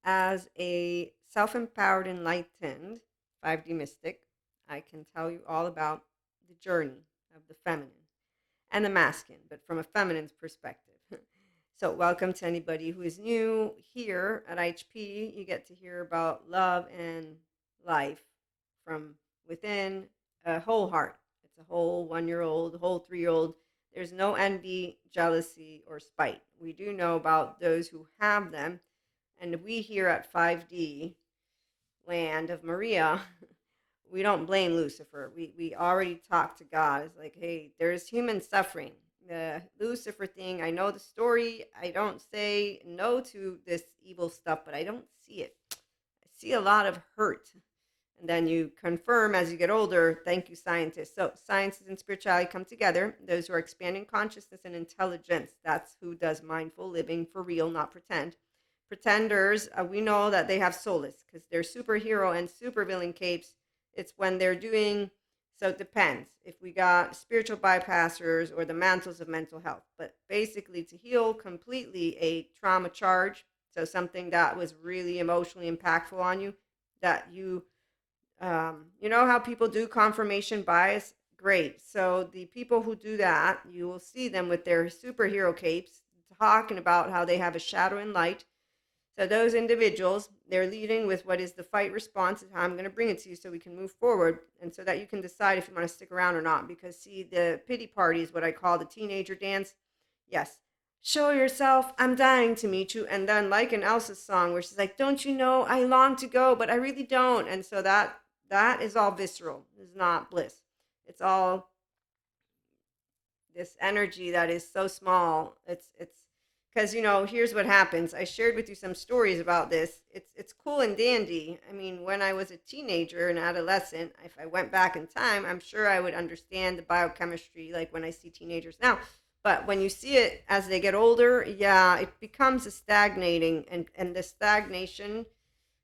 as a self-empowered, enlightened 5D mystic, I can tell you all about the journey of the feminine and the masculine, but from a feminine's perspective. So, welcome to anybody who is new here at IHP. You get to hear about love and life from within a whole heart. It's a whole 1 year old, whole 3 year old. There's no envy, jealousy, or spite. We do know about those who have them. And we here at 5D, land of Maria, we don't blame Lucifer. We already talked to God. It's like, hey, there's human suffering. The Lucifer thing, I know the story. I don't say no to this evil stuff, but I don't see it. I see a lot of hurt. And then you confirm as you get older, thank you, scientists. So sciences and spirituality come together. Those who are expanding consciousness and intelligence. That's who does mindful living for real, not pretend. Pretenders, we know that they have soulless because they're superhero and supervillain capes. It's when they're doing, so it depends if we got spiritual bypassers or the mantles of mental health. But basically, to heal completely a trauma charge, so something that was really emotionally impactful on you, that you know how people do confirmation bias? Great. So the people who do that, you will see them with their superhero capes talking about how they have a shadow and light. So those individuals, they're leading with what is the fight response and how I'm going to bring it to you so we can move forward and so that you can decide if you want to stick around or not. Because see, the pity party is what I call the teenager dance. Yes. Show yourself, I'm dying to meet you. And then like in Elsa's song where she's like, don't you know, I long to go, but I really don't. And so that is all visceral. It's not bliss. It's all this energy that is so small. It's because here's what happens. I shared with you some stories about this. It's cool and dandy. I mean, when I was a teenager and adolescent, if I went back in time, I'm sure I would understand the biochemistry like when I see teenagers now. But when you see it as they get older, yeah, it becomes a stagnating, and the stagnation,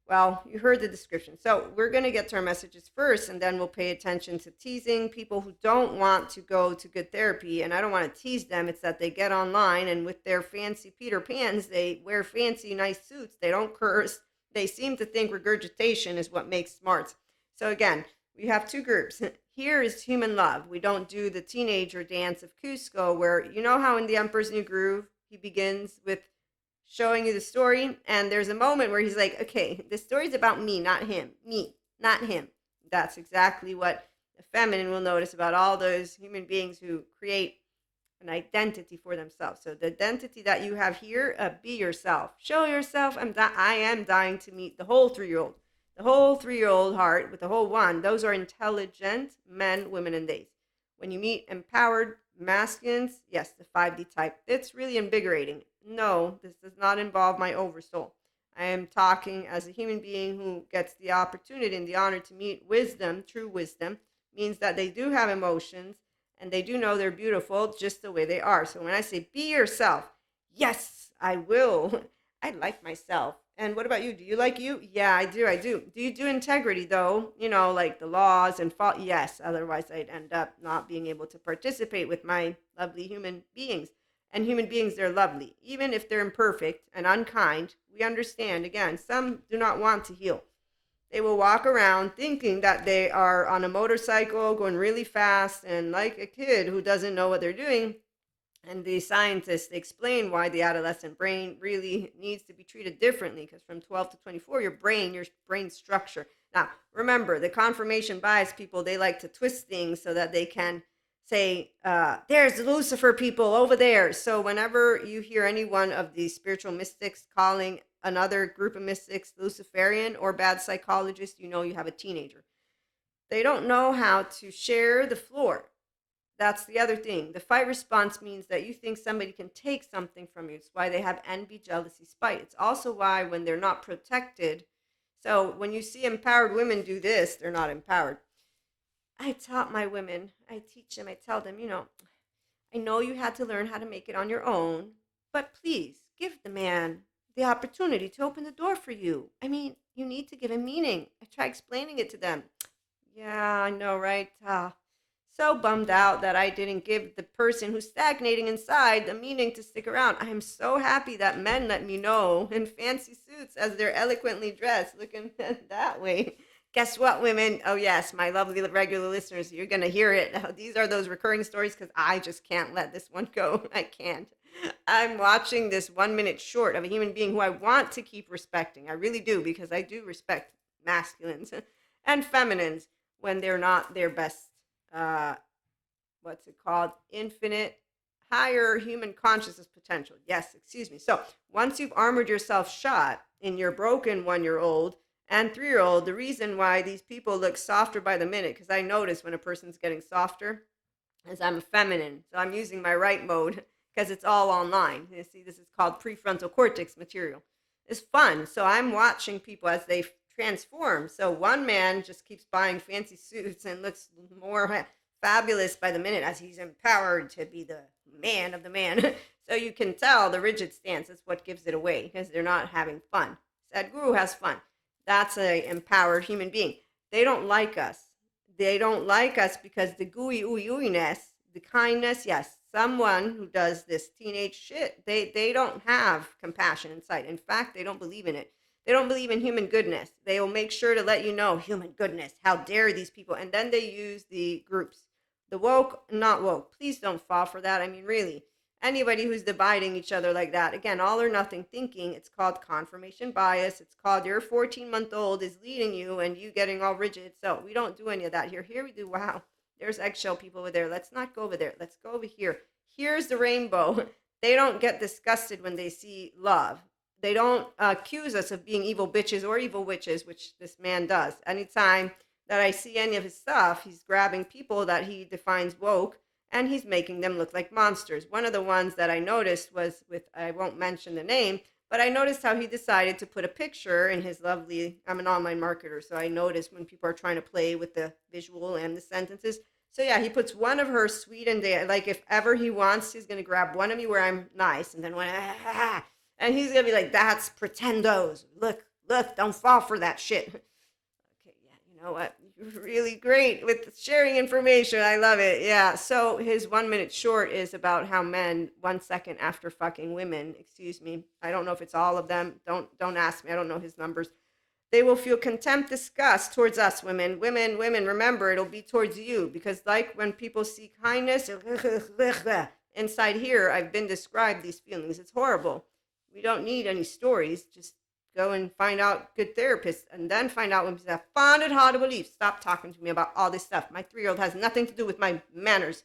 well, you heard the description. So we're going to get to our messages first, and then we'll pay attention to teasing people who don't want to go to good therapy. And I don't want to tease them. It's that they get online and with their fancy Peter Pans, they wear fancy, nice suits. They don't curse. They seem to think regurgitation is what makes smarts. So again, we have two groups. Here is human love. We don't do the teenager dance of Cusco where, you know how in The Emperor's New Groove, he begins with showing you the story, and there's a moment where he's like, okay, the story's about me, not him. Me, not him. That's exactly what the feminine will notice about all those human beings who create an identity for themselves. So the identity that you have here, be yourself. Show yourself. I am dying to meet the whole 3 year old. The whole 3 year old heart with the whole one. Those are intelligent men, women, and theys. When you meet empowered masculines, yes, the 5D type, it's really invigorating. No, this does not involve my oversoul. I am talking as a human being who gets the opportunity and the honor to meet wisdom. True wisdom means that they do have emotions and they do know they're beautiful just the way they are. So when I say be yourself, yes, I will. I like myself. And what about you? Do you like you? Yeah, I do. I do. Do you do integrity though? Like the laws and fault? Yes. Otherwise, I'd end up not being able to participate with my lovely human beings. And human beings, they're lovely. Even if they're imperfect and unkind, we understand. Again, some do not want to heal. They will walk around thinking that they are on a motorcycle going really fast and like a kid who doesn't know what they're doing. And the scientists explain why the adolescent brain really needs to be treated differently because from 12 to 24, your brain structure. Now, remember, the confirmation bias people, they like to twist things so that they can say, there's the Lucifer people over there. So whenever you hear any one of the spiritual mystics calling another group of mystics Luciferian or bad psychologist, you know you have a teenager. They don't know how to share the floor. That's the other thing. The fight response means that you think somebody can take something from you. It's why they have envy, jealousy, spite. It's also why when they're not protected, so when you see empowered women do this, they're not empowered. I taught my women, I teach them, I tell them, I know you had to learn how to make it on your own, but please give the man the opportunity to open the door for you. I mean, you need to give him meaning. I try explaining it to them. Yeah, I know, right? So bummed out that I didn't give the person who's stagnating inside the meaning to stick around. I am so happy that men let me know in fancy suits as they're eloquently dressed, looking that way. Guess what, women? Oh, yes, my lovely regular listeners, you're going to hear it. These are those recurring stories because I just can't let this one go. I can't. I'm watching this 1 minute short of a human being who I want to keep respecting. I really do, because I do respect masculines and feminines when they're not their best, uh, what's it called? Infinite, higher human consciousness potential. Yes, excuse me. So once you've armored yourself shot in your broken 1 year old and 3 year old, the reason why these people look softer by the minute, because I notice when a person's getting softer, as I'm a feminine. So I'm using my right mode because it's all online. You see, this is called prefrontal cortex material. It's fun. So I'm watching people as they transform. So one man just keeps buying fancy suits and looks more fabulous by the minute as he's empowered to be the man of the man. So you can tell the rigid stance is what gives it away because they're not having fun. Sadhguru has fun. That's a empowered human being. They don't like us. They don't like us because the gooey ooey ooiness, the kindness, yes, someone who does this teenage shit, they don't have compassion inside. In fact, they don't believe in it. They don't believe in human goodness. They will make sure to let you know human goodness. How dare these people? And then they use the groups. The woke, not woke. Please don't fall for that. I mean, really, anybody who's dividing each other like that, again, all or nothing thinking, it's called confirmation bias. It's called your 14-month-old is leading you and you getting all rigid. So we don't do any of that here. Here we do, wow, there's eggshell people over there. Let's not go over there. Let's go over here. Here's the rainbow. They don't get disgusted when they see love. They don't accuse us of being evil bitches or evil witches, which this man does. Anytime that I see any of his stuff, he's grabbing people that he defines woke and he's making them look like monsters. One of the ones that I noticed was with, I won't mention the name, but I noticed how he decided to put a picture in his lovely, I'm an online marketer, so I noticed when people are trying to play with the visual and the sentences. So yeah, he puts one of her sweet and like if ever he wants, he's gonna grab one of me where I'm nice, and then when and he's gonna be like, "That's pretendos. Look, look, don't fall for that shit." Okay, yeah, you know what? You're really great with sharing information. I love it. Yeah. So his 1 minute short is about how men 1 second after fucking women, excuse me, I don't know if it's all of them. Don't ask me. I don't know his numbers. They will feel contempt, disgust towards us women. Women, remember, it'll be towards you because, like when people see kindness, inside here, I've been described these feelings. It's horrible. We don't need any stories. Just go and find out good therapists and then find out when people have founded how to believe. Stop talking to me about all this stuff. My 3 year old has nothing to do with my manners.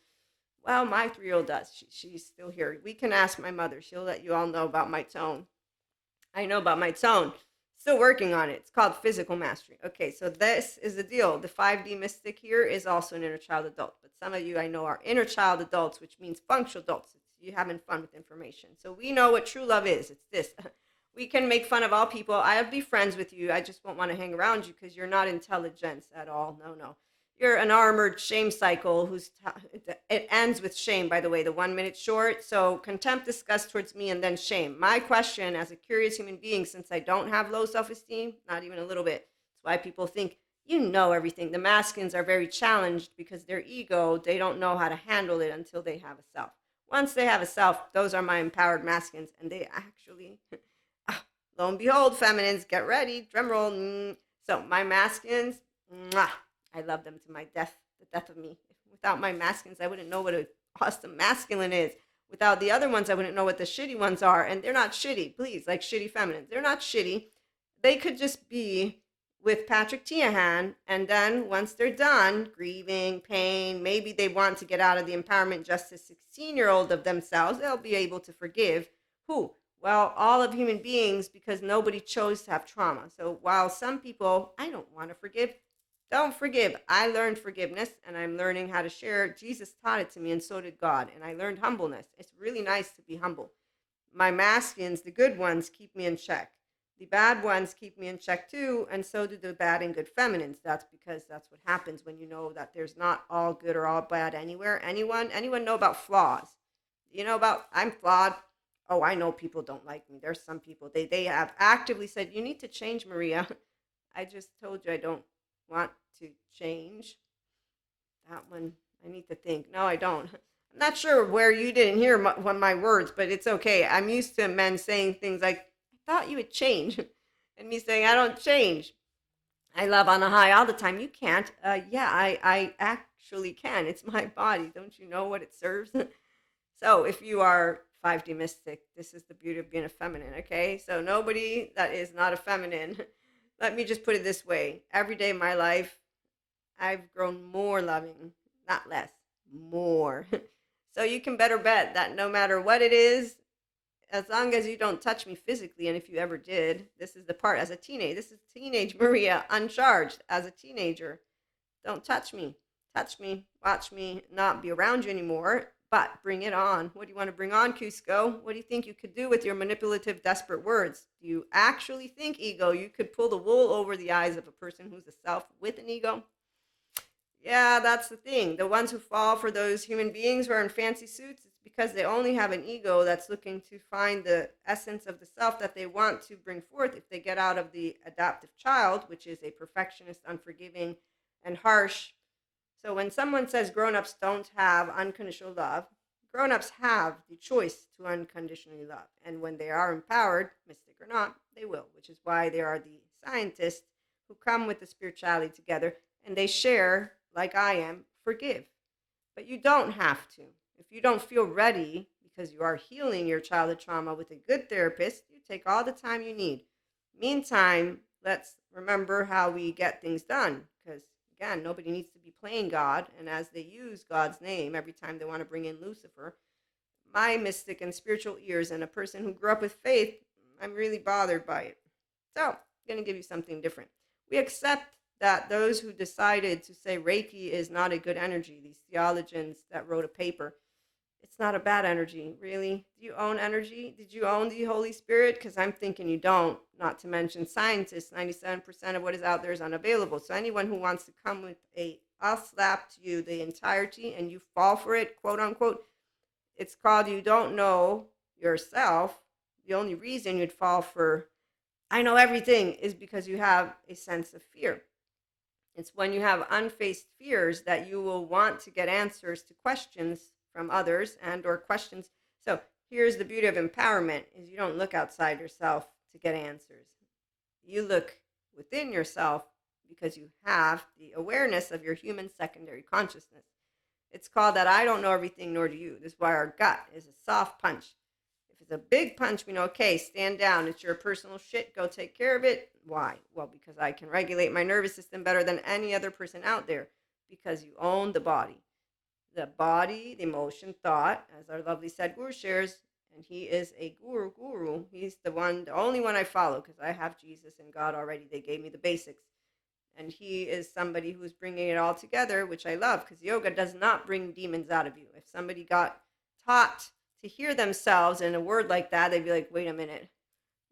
Well, my 3 year old does. She's still here. We can ask my mother. She'll let you all know about my tone. I know about my tone. Still working on it. It's called physical mastery. Okay, so this is the deal. The 5D mystic here is also an inner child adult. But some of you I know are inner child adults, which means functional adults. It's you having fun with information. So we know what true love is. It's this. We can make fun of all people. I'll be friends with you. I just won't want to hang around you because you're not intelligence at all. No, no. You're an armored shame cycle it ends with shame, by the way, the 1 minute short. So contempt, disgust towards me, and then shame. My question as a curious human being, since I don't have low self-esteem, not even a little bit, that's why people think you know everything. The masculines are very challenged because their ego, they don't know how to handle it until they have a self. Once they have a self, those are my empowered masculines, and they actually, lo and behold, feminines, get ready, drum roll. So my masculines, mwah, I love them to my death, the death of me. Without my masculines, I wouldn't know what an awesome masculine is. Without the other ones, I wouldn't know what the shitty ones are. And they're not shitty, please, like shitty feminines. They're not shitty. They could just be with Patrick Tiahan. And then once they're done, grieving, pain, maybe they want to get out of the empowerment justice 16-year-old of themselves, they'll be able to forgive who? Well, all of human beings, because nobody chose to have trauma. So while some people, I don't want to forgive, don't forgive. I learned forgiveness and I'm learning how to share. Jesus taught it to me and so did God. And I learned humbleness. It's really nice to be humble. My masculines, the good ones, keep me in check. The bad ones keep me in check too. And so do the bad and good feminines. That's because that's what happens when you know that there's not all good or all bad anywhere. Anyone know about flaws? You know about I'm flawed. Oh, I know people don't like me. There's some people they have actively said you need to change, Maria. I just told you I don't want to change. That one, I need to think. No, I don't. I'm not sure where you didn't hear my words, but it's okay. I'm used to men saying things like, I thought you would change. And me saying, I don't change. I love on a high all the time. You can't. Yeah, I actually can. It's my body. Don't you know what it serves? So if you are 5D mystic, this is the beauty of being a feminine, okay? So nobody that is not a feminine, let me just put it this way. Every day of my life, I've grown more loving, not less, more. So you can better bet that no matter what it is, as long as you don't touch me physically, and if you ever did, this is the part as a teenager. This is teenage Maria, uncharged as a teenager. Don't touch me. Touch me, watch me not be around you anymore, but bring it on. What do you want to bring on, Cusco? What do you think you could do with your manipulative, desperate words? Do you actually think, ego, you could pull the wool over the eyes of a person who's a self with an ego? Yeah, that's the thing. The ones who fall for those human beings who are in fancy suits, it's because they only have an ego that's looking to find the essence of the self that they want to bring forth if they get out of the adaptive child, which is a perfectionist, unforgiving, and harsh. So when someone says grown-ups don't have unconditional love, grown-ups have the choice to unconditionally love. And when they are empowered, mystic or not, they will, which is why there are the scientists who come with the spirituality together and they share, like I am, forgive. But you don't have to. If you don't feel ready because you are healing your childhood trauma with a good therapist, you take all the time you need. Meantime, let's remember how we get things done because, again, nobody needs to be playing God. And as they use God's name every time they want to bring in Lucifer, my mystic and spiritual ears and a person who grew up with faith, I'm really bothered by it. So I'm going to give you something different. We accept that those who decided to say Reiki is not a good energy, these theologians that wrote a paper, it's not a bad energy, really. Do you own energy? Did you own the Holy Spirit? Because I'm thinking you don't, not to mention scientists. 97% of what is out there is unavailable. So anyone who wants to come with a, I'll slap to you the entirety and you fall for it, quote unquote, it's called you don't know yourself. The only reason you'd fall for I know everything is because you have a sense of fear. It's when you have unfaced fears that you will want to get answers to questions from others and or questions. So here's the beauty of empowerment is you don't look outside yourself to get answers. You look within yourself because you have the awareness of your human secondary consciousness. It's called that I don't know everything, nor do you. This is why our gut is a soft punch. If it's a big punch, we know, okay, stand down. It's your personal shit. Go take care of it. Why? Well, because I can regulate my nervous system better than any other person out there because you own the body. The body, the emotion, thought, as our lovely Sadhguru shares, and he is a guru. He's the only one I follow because I have Jesus and God already. They gave me the basics. And he is somebody who's bringing it all together, which I love because yoga does not bring demons out of you. If somebody got taught to hear themselves in a word like that, they'd be like, wait a minute.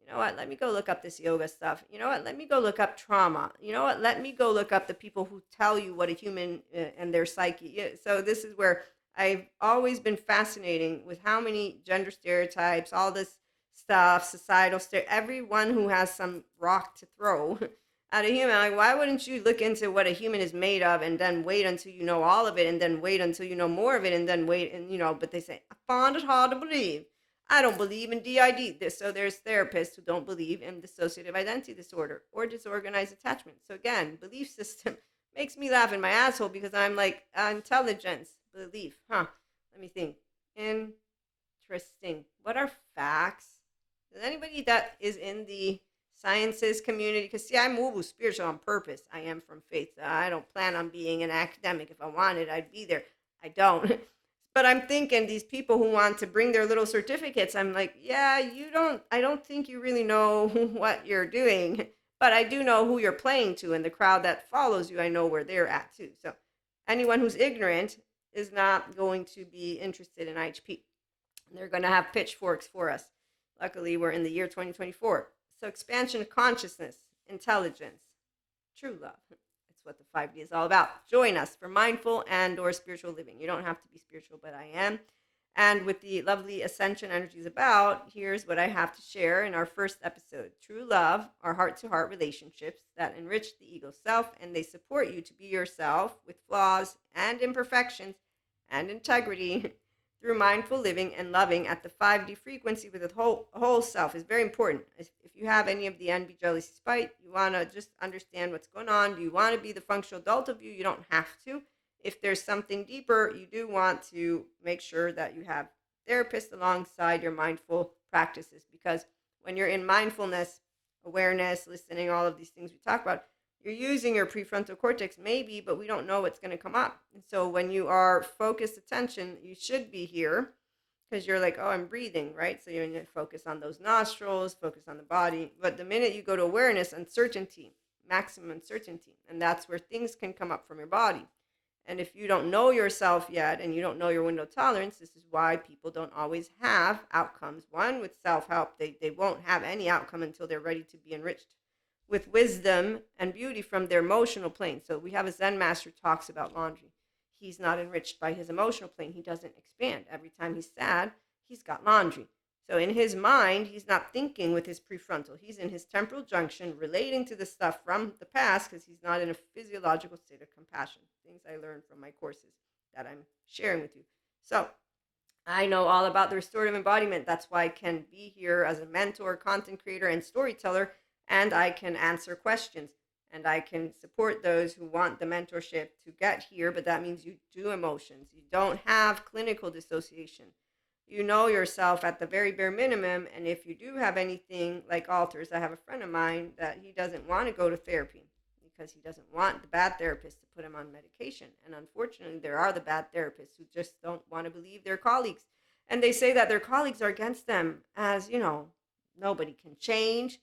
You know what? Let me go look up this yoga stuff. You know what? Let me go look up trauma. You know what? Let me go look up the people who tell you what a human and their psyche is. So this is where I've always been fascinating with how many gender stereotypes, all this stuff, societal everyone who has some rock to throw at a human. Like, why wouldn't you look into what a human is made of and then wait until you know all of it and then wait until you know more of it and then wait and but they say, I find it hard to believe. I don't believe in DID. So there's therapists who don't believe in dissociative identity disorder or disorganized attachment. So again, belief system makes me laugh in my asshole because I'm like, intelligence, belief, huh? Let me think. Interesting. What are facts? Does anybody that is in the sciences community, because see, I'm woo-woo spiritual on purpose. I am from faith. I don't plan on being an academic. If I wanted, I'd be there. I don't. But I'm thinking these people who want to bring their little certificates, I'm like, yeah, I don't think you really know what you're doing, but I do know who you're playing to, and the crowd that follows you, I know where they're at too. So anyone who's ignorant is not going to be interested in IHP. They're going to have pitchforks for us. Luckily, we're in the year 2024. So expansion of consciousness, intelligence, true love. It's what the 5D is all about. Join us for mindful and or spiritual living. You don't have to be spiritual, but I am. And with the lovely ascension energies about, here's what I have to share in our first episode. True love are heart to heart relationships that enrich the ego self, and they support you to be yourself with flaws and imperfections and integrity through mindful living and loving at the 5D frequency with the whole self is very important. If you have any of the envy, jealousy, spite, you want to just understand what's going on. Do you want to be the functional adult of you? You don't have to. If there's something deeper, you do want to make sure that you have therapists alongside your mindful practices, because when you're in mindfulness, awareness, listening, all of these things we talk about, you're using your prefrontal cortex maybe, but we don't know what's going to come up. And so when you are focused attention, you should be here because you're like, oh, I'm breathing, right? So you're going to focus on those nostrils, focus on the body. But the minute you go to awareness, uncertainty, maximum uncertainty, and that's where things can come up from your body. And if you don't know yourself yet and you don't know your window tolerance, this is why people don't always have outcomes. One, with self-help, they won't have any outcome until they're ready to be enriched with wisdom and beauty from their emotional plane. So we have a Zen master who talks about laundry. He's not enriched by his emotional plane. He doesn't expand. Every time he's sad, he's got laundry. So in his mind, he's not thinking with his prefrontal. He's in his temporal junction relating to the stuff from the past because he's not in a physiological state of compassion. Things I learned from my courses that I'm sharing with you. So I know all about the restorative embodiment. That's why I can be here as a mentor, content creator, and storyteller, and I can answer questions and I can support those who want the mentorship to get here. But that means you do emotions. You don't have clinical dissociation. You know yourself at the very bare minimum. And if you do have anything like alters, I have a friend of mine that he doesn't want to go to therapy because he doesn't want the bad therapist to put him on medication. And unfortunately, there are the bad therapists who just don't want to believe their colleagues. And they say that their colleagues are against them, as, nobody can change.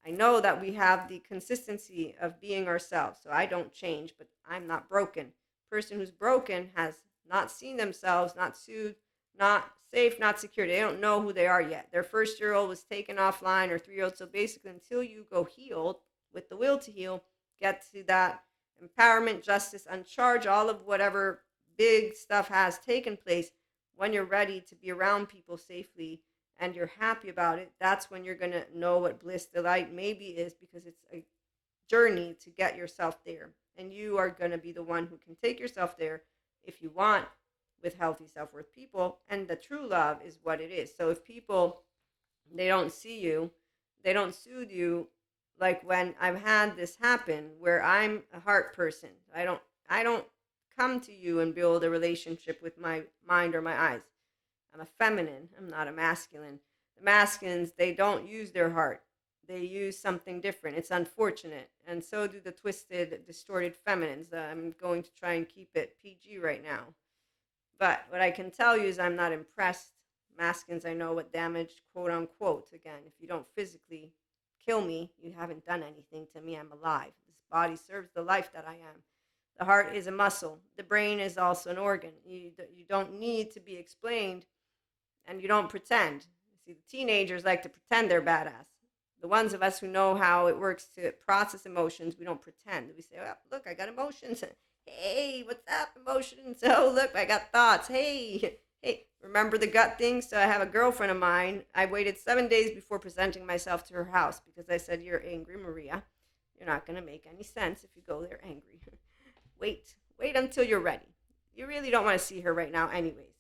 I know that we have the consistency of being ourselves, so I don't change, but I'm not broken. Person who's broken has not seen themselves, not soothed, not safe, not secure. They don't know who they are yet. Their first-year-old was taken offline, or 3-year-old. So basically, until you go healed with the will to heal, get to that empowerment, justice, uncharge all of whatever big stuff has taken place. When you're ready to be around people safely and you're happy about it, that's when you're going to know what bliss, delight maybe is, because it's a journey to get yourself there. And you are going to be the one who can take yourself there if you want, with healthy self-worth people. And the true love is what it is. So if people, they don't see you, they don't soothe you, like when I've had this happen where I'm a heart person, I don't come to you and build a relationship with my mind or my eyes. I'm a feminine, I'm not a masculine. The masculines, they don't use their heart, they use something different. It's unfortunate, and so do the twisted, distorted feminines. I'm going to try and keep it PG right now, but what I can tell you is I'm not impressed. Masculines, I know what damage, quote unquote. Again, if you don't physically kill me, you haven't done anything to me. I'm alive. This body serves the life that I am. The heart is a muscle. The brain is also an organ. You don't need to be explained, and you don't pretend. See, the teenagers like to pretend they're badass. The ones of us who know how it works to process emotions, we don't pretend. We say, oh, look, I got emotions. Hey, what's up, emotions? Oh, look, I got thoughts. Hey, remember the gut thing? So I have a girlfriend of mine. I waited 7 days before presenting myself to her house because I said, you're angry, Maria. You're not going to make any sense if you go there angry. Wait until you're ready. You really don't want to see her right now anyways.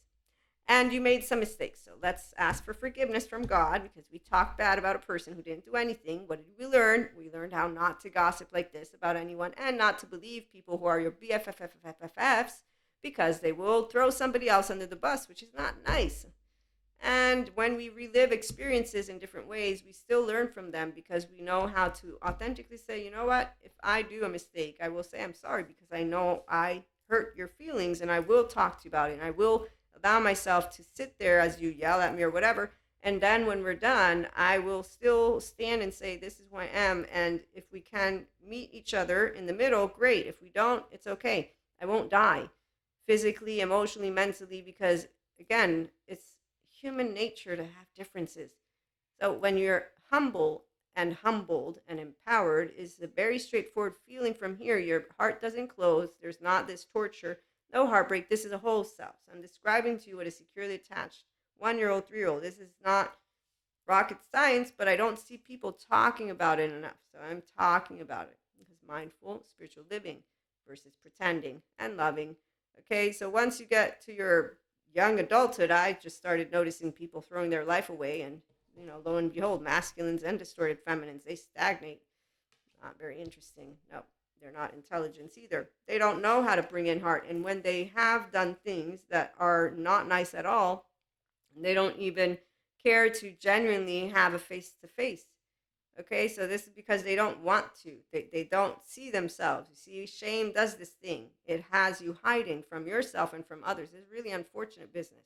And you made some mistakes. So let's ask for forgiveness from God, because we talked bad about a person who didn't do anything. What did we learn? We learned how not to gossip like this about anyone, and not to believe people who are your BFFs, because they will throw somebody else under the bus, which is not nice. And when we relive experiences in different ways, we still learn from them, because we know how to authentically say, you know what, if I do a mistake, I will say I'm sorry, because I know I hurt your feelings, and I will talk to you about it, and I will allow myself to sit there as you yell at me or whatever. And then when we're done, I will still stand and say, this is who I am. And if we can meet each other in the middle, great. If we don't, it's okay. I won't die physically, emotionally, mentally, because again, it's human nature to have differences. So when you're humble and humbled and empowered, is a very straightforward feeling from here. Your heart doesn't close. There's not this torture. No heartbreak. This is a whole self. So I'm describing to you what is securely attached 1-year-old, 3-year-old. This is not rocket science, but I don't see people talking about it enough. So I'm talking about it because mindful spiritual living versus pretending and loving. Okay, so once you get to your young adulthood, I just started noticing people throwing their life away, and lo and behold, masculines and distorted feminines, they stagnate. Not very interesting. No, they're not intelligence either. They don't know how to bring in heart, and when they have done things that are not nice at all, they don't even care to genuinely have a face to face. Okay, so this is because they don't want to. They don't see themselves. You see, shame does this thing. It has you hiding from yourself and from others. It's really unfortunate business.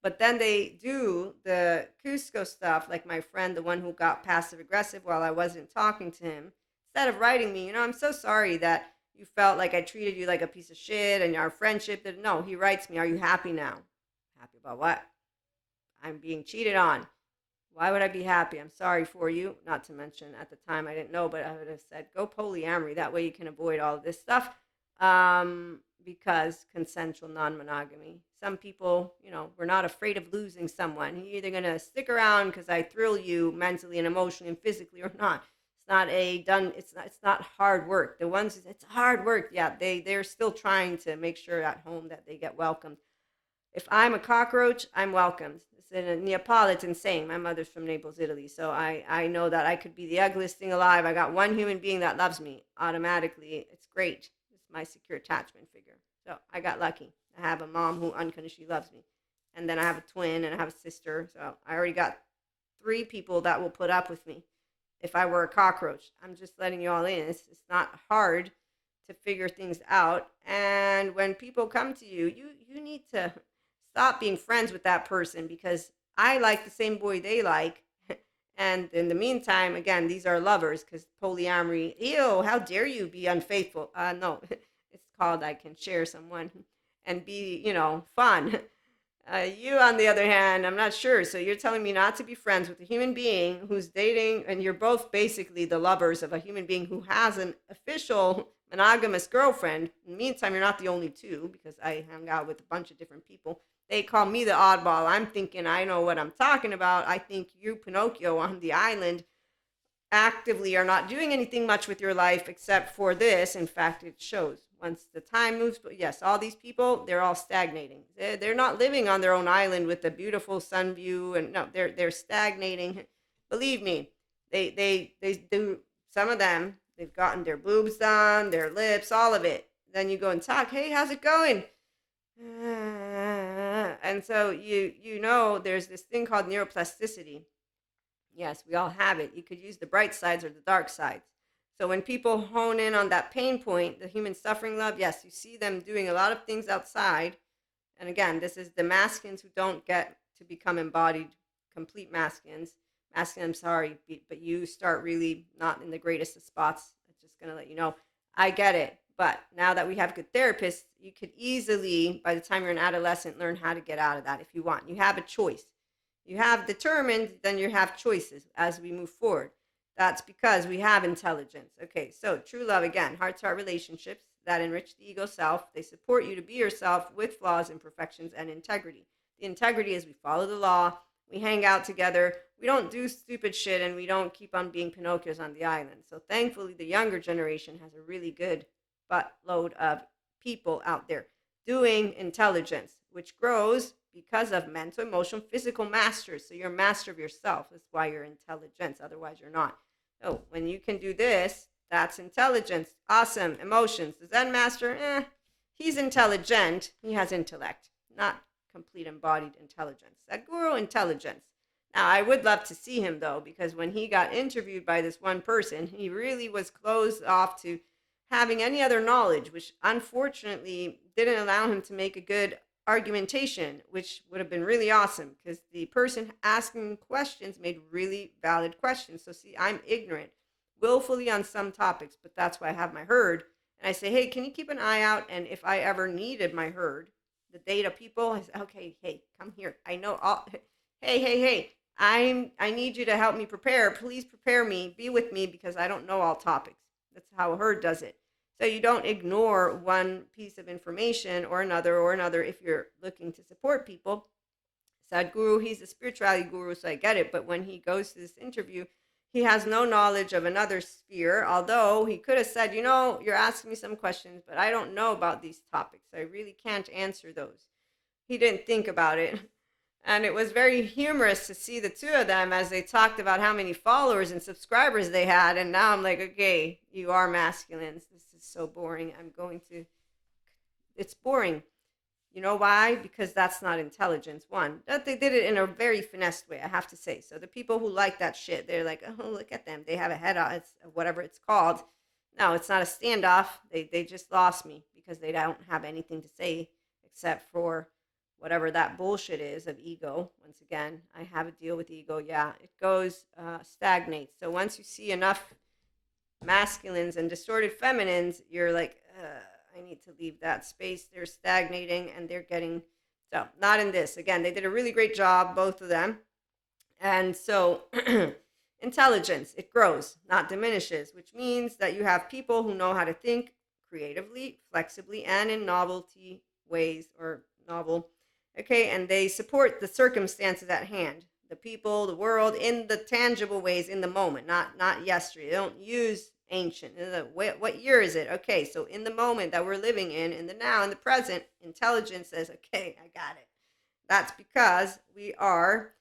But then they do the Cusco stuff, like my friend, the one who got passive aggressive while I wasn't talking to him. Instead of writing me, I'm so sorry that you felt like I treated you like a piece of shit and our friendship. No, he writes me, are you happy now? Happy about what? I'm being cheated on. Why would I be happy? I'm sorry for you. Not to mention, at the time, I didn't know, but I would have said, go polyamory. That way you can avoid all of this stuff. Because consensual non-monogamy. Some people, we're not afraid of losing someone. You're either going to stick around because I thrill you mentally and emotionally and physically or not. It's not hard work. The ones, it's hard work. Yeah, they're still trying to make sure at home that they get welcomed. If I'm a cockroach, I'm welcomed. It's a Neapolitan saying. My mother's from Naples, Italy, so I know that I could be the ugliest thing alive. I got one human being that loves me automatically. It's great. It's my secure attachment figure. So I got lucky. I have a mom who unconditionally loves me, and then I have a twin and I have a sister. So I already got 3 people that will put up with me. If I were a cockroach, I'm just letting you all in. It's not hard to figure things out. And when people come to you, you need to stop being friends with that person because I like the same boy they like. And in the meantime, again, these are lovers because polyamory, ew, how dare you be unfaithful? No, it's called I can share someone and be, fun. You, on the other hand, I'm not sure. So you're telling me not to be friends with a human being who's dating, and you're both basically the lovers of a human being who has an official monogamous girlfriend. In the meantime, you're not the only two because I hung out with a bunch of different people. They call me the oddball. I'm thinking I know what I'm talking about. I think you, Pinocchio, on the island actively are not doing anything much with your life except for this. In fact, it shows. Once the time moves, yes, all these people, they're all stagnating. They're not living on their own island with a beautiful sun view, and no, they're stagnating. Believe me, they do. Some of them, they've gotten their boobs done, their lips, all of it. Then you go and talk. Hey, how's it going? And so there's this thing called neuroplasticity. Yes, we all have it. You could use the bright sides or the dark sides. So when people hone in on that pain point, the human suffering love, yes, you see them doing a lot of things outside. And again, this is the masculines who don't get to become embodied, complete masculines. Masculine, I'm sorry, but you start really not in the greatest of spots. I'm just going to let you know. I get it. But now that we have good therapists, you could easily, by the time you're an adolescent, learn how to get out of that if you want. You have a choice. You have determined, then you have choices as we move forward. That's because we have intelligence. Okay, so true love, again, heart-to-heart relationships that enrich the ego self. They support you to be yourself with flaws, imperfections, and integrity. The integrity is we follow the law, we hang out together, we don't do stupid shit, and we don't keep on being Pinocchios on the island. So thankfully, the younger generation has a really good buttload of people out there doing intelligence, which grows because of mental, emotional, physical masters. So you're a master of yourself. That's why you're intelligence. Otherwise, you're not. So when you can do this, that's intelligence. Awesome. Emotions. The Zen master, he's intelligent. He has intellect, not complete embodied intelligence. That guru intelligence. Now, I would love to see him, though, because when he got interviewed by this one person, he really was closed off to having any other knowledge, which unfortunately didn't allow him to make a good argumentation, which would have been really awesome because the person asking questions made really valid questions. So see, I'm ignorant willfully on some topics, but that's why I have my herd. And I say, hey, can you keep an eye out? And if I ever needed my herd, the data people, I say, okay, hey, come here. I know all, hey, I need you to help me prepare. Please prepare me, be with me because I don't know all topics. That's how a herd does it. So you don't ignore one piece of information or another if you're looking to support people. Sadhguru, he's a spirituality guru, so I get it. But when he goes to this interview, he has no knowledge of another sphere, although he could have said, you're asking me some questions, but I don't know about these topics. I really can't answer those. He didn't think about it. And it was very humorous to see the two of them as they talked about how many followers and subscribers they had. And now I'm like, okay, you are masculines. This is so boring. It's boring. You know why? Because that's not intelligence. One, that they did it in a very finessed way, I have to say. So the people who like that shit, they're like, oh, look at them. They have a head on, it's whatever it's called. No, it's not a standoff. They just lost me because they don't have anything to say except for whatever that bullshit is of ego. Once again, I have a deal with ego. Yeah, it goes, stagnates. So once you see enough masculines and distorted feminines, you're like, I need to leave that space. They're stagnating and they're getting, so not in this. Again, they did a really great job, both of them. And so intelligence, it grows, not diminishes, which means that you have people who know how to think creatively, flexibly, and in novelty ways or novel. Okay, and they support the circumstances at hand, the people, the world, in the tangible ways in the moment, not yesterday. They don't use ancient. What year is it? Okay, so in the moment that we're living in the now, in the present, intelligence says, okay, I got it. That's because we are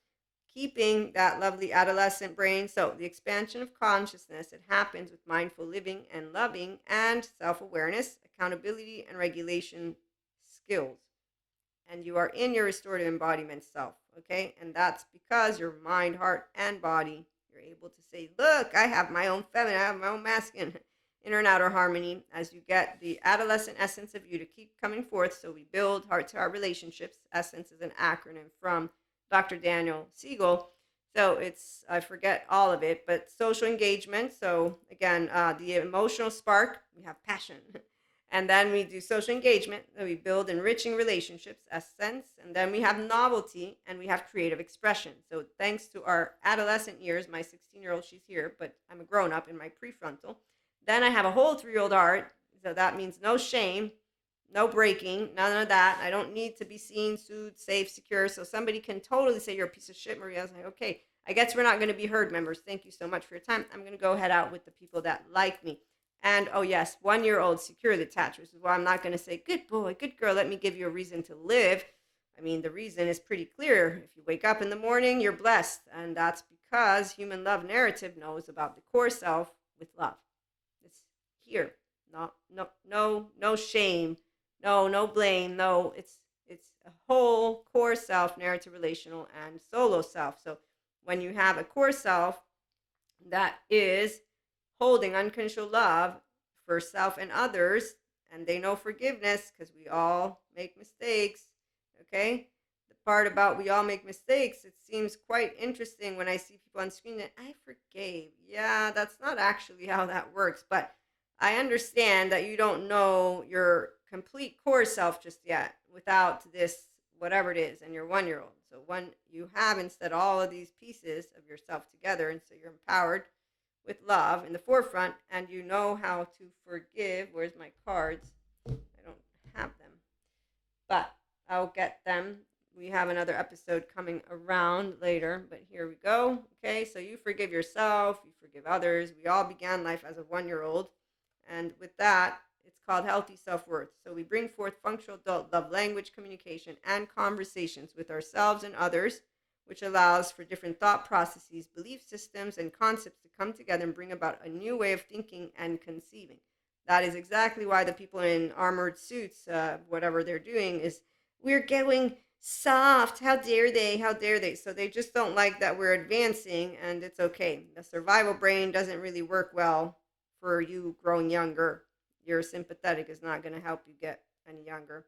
keeping that lovely adolescent brain. So the expansion of consciousness, it happens with mindful living and loving and self-awareness, accountability, and regulation skills. And you are in your restorative embodiment self, okay? And that's because your mind, heart, and body, you're able to say, look, I have my own feminine, I have my own masculine, inner and outer harmony, as you get the adolescent essence of you to keep coming forth. So we build heart-to-heart relationships. Essence is an acronym from Dr. Daniel Siegel. So it's, I forget all of it, but social engagement. So again, the emotional spark, we have passion. And then we do social engagement, and we build enriching relationships, essence, and then we have novelty, and we have creative expression. So thanks to our adolescent years, my 16-year-old, she's here, but I'm a grown-up in my prefrontal. Then I have a whole 3-year-old heart, so that means no shame, no breaking, none of that. I don't need to be seen, soothed, safe, secure. So somebody can totally say, you're a piece of shit, Maria. I was like, okay, I guess we're not going to be heard, members. Thank you so much for your time. I'm going to go head out with the people that like me. And oh yes, 1-year-old securely attached, which is why I'm not going to say, good boy, good girl, let me give you a reason to live. I mean, the reason is pretty clear. If you wake up in the morning, you're blessed. And that's because human love narrative knows about the core self with love. It's here. No shame. No blame. No, it's a whole core self, narrative, relational, and solo self. So when you have a core self that is holding unconditional love for self and others, and they know forgiveness because we all make mistakes, okay? The part about we all make mistakes, it seems quite interesting when I see people on screen that I forgave. Yeah, that's not actually how that works, but I understand that you don't know your complete core self just yet without this, whatever it is, and you're 1-year-old. So when you have instead all of these pieces of yourself together, and so you're empowered with love in the forefront, and you know how to forgive. Where's my cards? I don't have them, but I'll get them. We have another episode coming around later, but here we go. Okay, so you forgive yourself, you forgive others. We all began life as a 1-year-old, and with that, it's called healthy self-worth. So we bring forth functional adult love language, communication, and conversations with ourselves and others, which allows for different thought processes, belief systems, and concepts to come together and bring about a new way of thinking and conceiving. That is exactly why the people in armored suits, whatever they're doing, is we're going soft. How dare they? How dare they? So they just don't like that we're advancing, and it's okay. The survival brain doesn't really work well for you growing younger. Your sympathetic is not going to help you get any younger.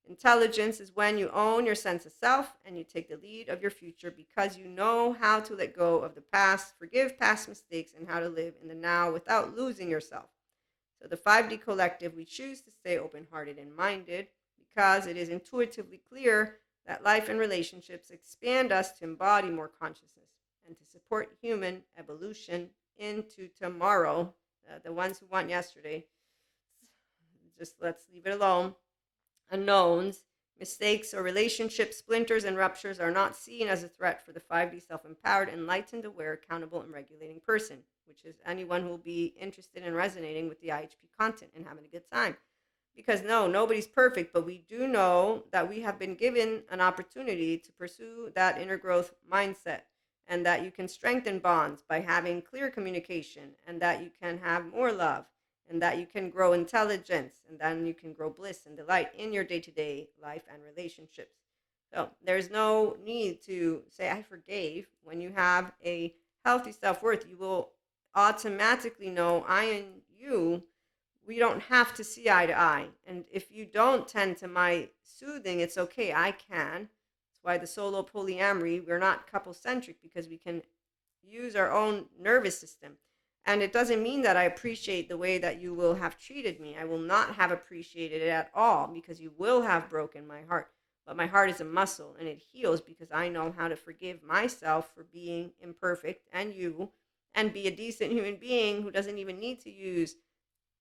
Intelligence is when you own your sense of self and you take the lead of your future because you know how to let go of the past, forgive past mistakes, and how to live in the now without losing yourself. So the 5D collective, we choose to stay open-hearted and minded because it is intuitively clear that life and relationships expand us to embody more consciousness and to support human evolution into tomorrow. The ones who want yesterday, just let's leave it alone. Unknowns, mistakes, or relationship splinters and ruptures are not seen as a threat for the 5D self empowered, enlightened, aware, accountable, and regulating person, which is anyone who will be interested in resonating with the IHP content and having a good time. Because no, nobody's perfect, but we do know that we have been given an opportunity to pursue that inner growth mindset, and that you can strengthen bonds by having clear communication, and that you can have more love, and that you can grow intelligence, and then you can grow bliss and delight in your day-to-day life and relationships. So there's no need to say I forgave. When you have a healthy self-worth, you will automatically know I and you, we don't have to see eye to eye. And if you don't tend to my soothing, it's okay. I can. That's why the solo polyamory, we're not couple centric, because we can use our own nervous system. And it doesn't mean that I appreciate the way that you will have treated me. I will not have appreciated it at all, because you will have broken my heart. But my heart is a muscle, and it heals because I know how to forgive myself for being imperfect, and you, and be a decent human being who doesn't even need to use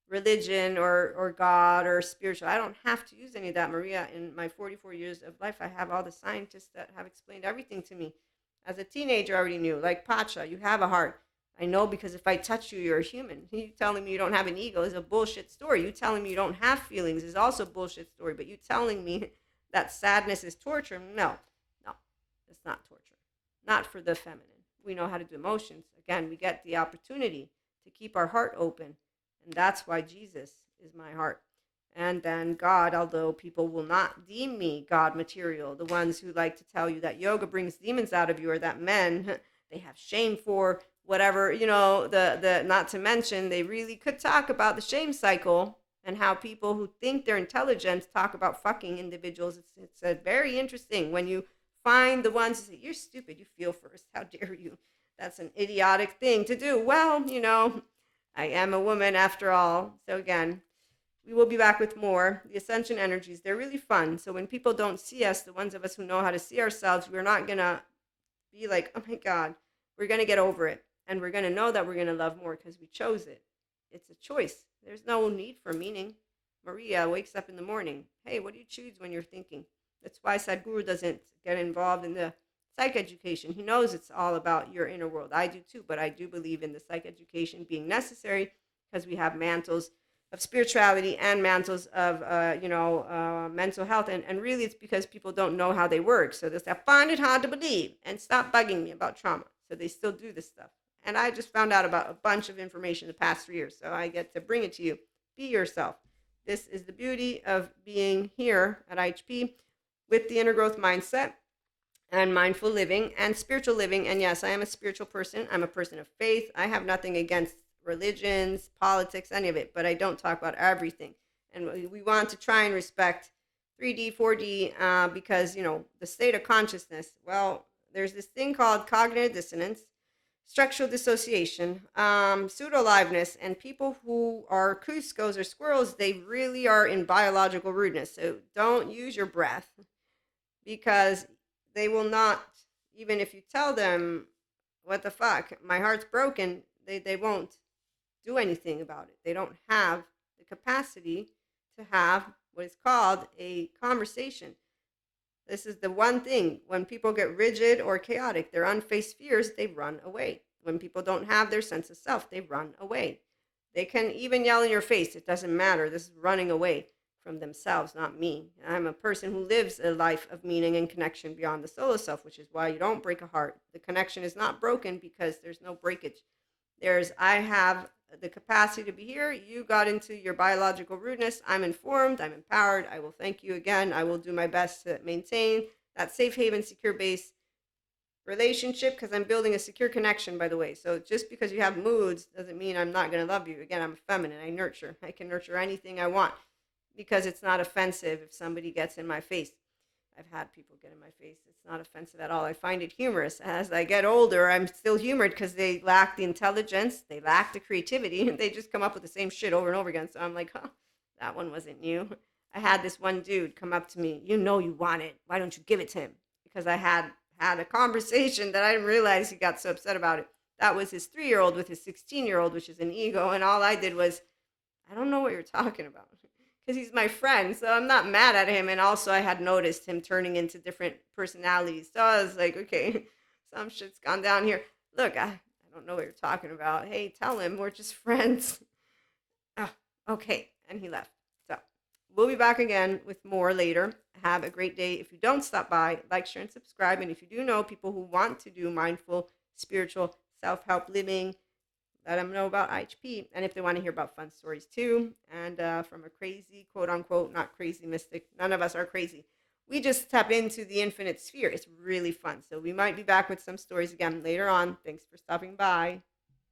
religion or God or spiritual. I don't have to use any of that, Maria. In my 44 years of life, I have all the scientists that have explained everything to me. As a teenager, I already knew. Like Pacha, you have a heart. I know, because if I touch you, you're a human. You telling me you don't have an ego is a bullshit story. You telling me you don't have feelings is also a bullshit story. But you telling me that sadness is torture, no, it's not torture. Not for the feminine. We know how to do emotions. Again, we get the opportunity to keep our heart open. And that's why Jesus is my heart. And then God, although people will not deem me God material, the ones who like to tell you that yoga brings demons out of you, or that men, they have shame for whatever, the not to mention, they really could talk about the shame cycle and how people who think they're intelligent talk about fucking individuals. It's a very interesting when you find the ones who say, you're stupid, you feel first, how dare you? That's an idiotic thing to do. Well, I am a woman after all. So again, we will be back with more. The ascension energies, they're really fun. So when people don't see us, the ones of us who know how to see ourselves, we're not going to be like, oh my God, we're going to get over it. And we're going to know that we're going to love more because we chose it. It's a choice. There's no need for meaning. Maria wakes up in the morning. Hey, what do you choose when you're thinking? That's why Sadhguru doesn't get involved in the psych education. He knows it's all about your inner world. I do too, but I do believe in the psych education being necessary because we have mantles of spirituality and mantles of, mental health. And really it's because people don't know how they work. So they say, I find it hard to believe, and stop bugging me about trauma. So they still do this stuff. And I just found out about a bunch of information the past 3 years. So I get to bring it to you. Be yourself. This is the beauty of being here at IHP with the inner growth mindset and mindful living and spiritual living. And yes, I am a spiritual person. I'm a person of faith. I have nothing against religions, politics, any of it, but I don't talk about everything. And we want to try and respect 3D, 4D, because, the state of consciousness, well, there's this thing called cognitive dissonance, structural dissociation, pseudo-aliveness, and people who are Cuscos or squirrels, they really are in biological rudeness. So don't use your breath, because they will not, even if you tell them, what the fuck, my heart's broken, they won't do anything about it. They don't have the capacity to have what is called a conversation. This is the one thing. When people get rigid or chaotic, their unfaced fears, they run away. When people don't have their sense of self, they run away. They can even yell in your face. It doesn't matter. This is running away from themselves, not me. I'm a person who lives a life of meaning and connection beyond the solo self, which is why you don't break a heart. The connection is not broken because there's no breakage. I have the capacity to be here. You got into your biological rudeness. I'm informed. I'm empowered. I will thank you again. I will do my best to maintain that safe haven, secure base relationship, because I'm building a secure connection, by the way. So just because you have moods doesn't mean I'm not going to love you. Again, I'm a feminine. I nurture. I can nurture anything I want because it's not offensive if somebody gets in my face. I've had people get in my face. It's not offensive at all. I find it humorous. As I get older, I'm still humored because they lack the intelligence, they lack the creativity, and they just come up with the same shit over and over again. So I'm like, that one wasn't new. I had this one dude come up to me, you want it. Why don't you give it to him? Because I had a conversation that I didn't realize he got so upset about it. That was his 3-year-old with his 16-year-old, which is an ego. And all I did was, I don't know what you're talking about. because he's my friend. So I'm not mad at him. And also, I had noticed him turning into different personalities. So I was like, okay, some shit's gone down here. Look, I don't know what you're talking about. Hey, tell him we're just friends. Oh, okay. And he left. So we'll be back again with more later. Have a great day. If you don't stop by, like, share, and subscribe. And if you do know people who want to do mindful, spiritual, self help living, let them know about IHP. And if they want to hear about fun stories too, and from a crazy, quote unquote, not crazy mystic, none of us are crazy. We just tap into the infinite sphere. It's really fun. So we might be back with some stories again later on. Thanks for stopping by.